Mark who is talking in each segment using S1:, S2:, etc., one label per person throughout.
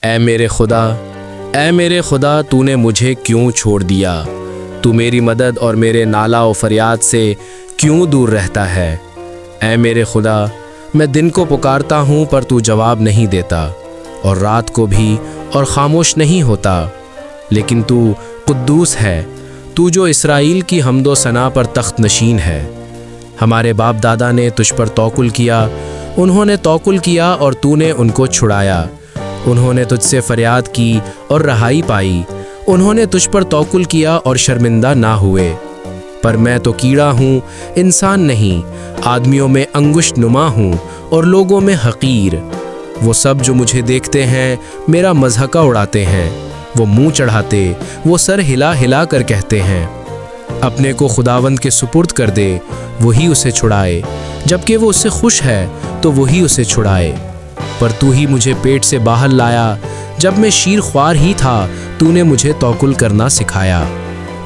S1: اے میرے خدا تو نے مجھے کیوں چھوڑ دیا؟ تو میری مدد اور میرے نالا و فریاد سے کیوں دور رہتا ہے؟ اے میرے خدا میں دن کو پکارتا ہوں پر تو جواب نہیں دیتا، اور رات کو بھی اور خاموش نہیں ہوتا، لیکن تو قدوس ہے، تو جو اسرائیل کی حمد و ثنا پر تخت نشین ہے۔ ہمارے باپ دادا نے تجھ پر توکل کیا، انہوں نے توکل کیا اور تو نے ان کو چھڑایا۔ انہوں نے تجھ سے فریاد کی اور رہائی پائی، انہوں نے تجھ پر توکل کیا اور شرمندہ نہ ہوئے۔ پر میں تو کیڑا ہوں، انسان نہیں، آدمیوں میں انگشت نما ہوں اور لوگوں میں حقیر۔ وہ سب جو مجھے دیکھتے ہیں میرا مضحکہ اڑاتے ہیں، وہ منہ چڑھاتے، وہ سر ہلا ہلا کر کہتے ہیں، اپنے کو خداوند کے سپرد کر دے، وہی اسے چھڑائے، جبکہ وہ اس سے خوش ہے تو وہی اسے چھڑائے۔ پر تو ہی مجھے پیٹ سے باہر لایا، جب میں شیر خوار ہی تھا تو نے مجھے توکل کرنا سکھایا۔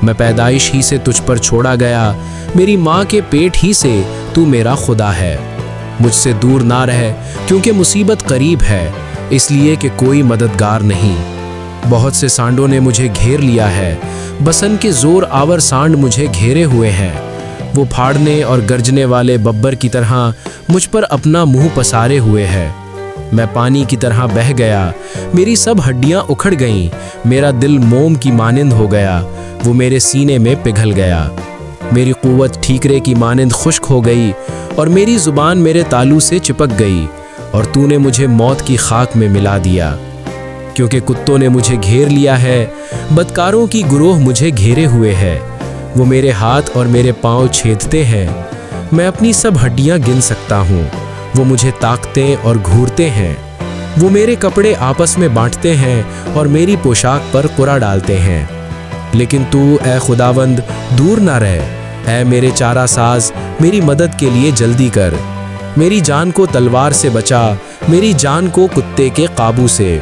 S1: میں پیدائش ہی سے تجھ پر چھوڑا گیا، میری ماں کے پیٹ ہی سے تو میرا خدا ہے۔ مجھ سے دور نہ رہ کیونکہ مصیبت قریب ہے، اس لیے کہ کوئی مددگار نہیں۔ بہت سے سانڈوں نے مجھے گھیر لیا ہے، بسن کے زور آور سانڈ مجھے گھیرے ہوئے ہیں۔ وہ پھاڑنے اور گرجنے والے ببر کی طرح مجھ پر اپنا منہ پسارے ہوئے ہے۔ میں پانی کی طرح بہہ گیا، میری سب ہڈیاں اکھڑ گئیں، میرا دل موم کی مانند ہو گیا، وہ میرے سینے میں پگھل گیا۔ میری قوت ٹھیکرے کی مانند خشک ہو گئی اور میری زبان میرے تالو سے چپک گئی، اور تو نے مجھے موت کی خاک میں ملا دیا۔ کیونکہ کتوں نے مجھے گھیر لیا ہے، بدکاروں کی گروہ مجھے گھیرے ہوئے ہے، وہ میرے ہاتھ اور میرے پاؤں چھیدتے ہیں۔ میں اپنی سب ہڈیاں گن سکتا ہوں، وہ مجھے تاکتے اور گھورتے ہیں۔ وہ میرے کپڑے آپس میں بانٹتے ہیں اور میری پوشاک پر قرعہ ڈالتے ہیں۔ لیکن تو اے خداوند دور نہ رہ، اے میرے چارہ ساز میری مدد کے لیے جلدی کر۔ میری جان کو تلوار سے بچا، میری جان کو کتے کے قابو سے۔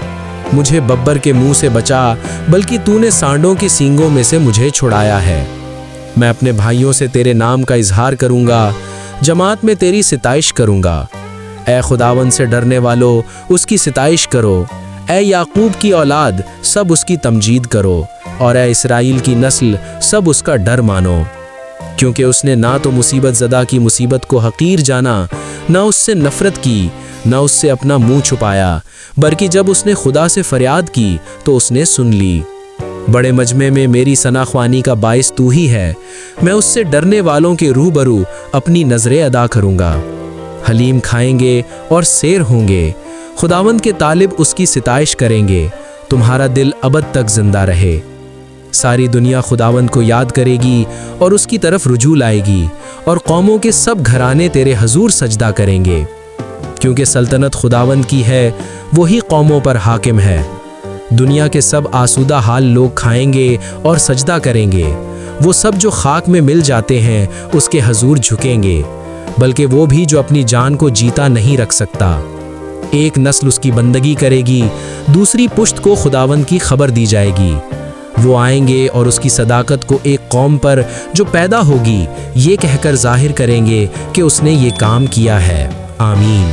S1: مجھے ببر کے منہ سے بچا، بلکہ تو نے سانڈوں کی سینگوں میں سے مجھے چھڑایا ہے۔ میں اپنے بھائیوں سے تیرے نام کا اظہار کروں گا، جماعت میں تیری ستائش کروں گا۔ اے خداوند سے ڈرنے والو اس کی ستائش کرو، اے یعقوب کی اولاد سب اس کی تمجید کرو، اور اے اسرائیل کی نسل سب اس کا ڈر مانو۔ کیونکہ اس نے نہ تو مصیبت زدہ کی مصیبت کو حقیر جانا، نہ اس سے نفرت کی، نہ اس سے اپنا منہ چھپایا، بلکہ جب اس نے خدا سے فریاد کی تو اس نے سن لی۔ بڑے مجمع میں میری ثنا خوانی کا باعث تو ہی ہے، میں اس سے ڈرنے والوں کے روبرو اپنی نظریں ادا کروں گا۔ حلیم کھائیں گے اور سیر ہوں گے، خداوند کے طالب اس کی ستائش کریں گے، تمہارا دل ابد تک زندہ رہے۔ ساری دنیا خداوند کو یاد کرے گی اور اس کی طرف رجوع لائے گی، اور قوموں کے سب گھرانے تیرے حضور سجدہ کریں گے۔ کیونکہ سلطنت خداوند کی ہے، وہی قوموں پر حاکم ہے۔ دنیا کے سب آسودہ حال لوگ کھائیں گے اور سجدہ کریں گے، وہ سب جو خاک میں مل جاتے ہیں اس کے حضور جھکیں گے، بلکہ وہ بھی جو اپنی جان کو جیتا نہیں رکھ سکتا۔ ایک نسل اس کی بندگی کرے گی، دوسری پشت کو خداوند کی خبر دی جائے گی۔ وہ آئیں گے اور اس کی صداقت کو ایک قوم پر جو پیدا ہوگی یہ کہہ کر ظاہر کریں گے کہ اس نے یہ کام کیا ہے۔ آمین۔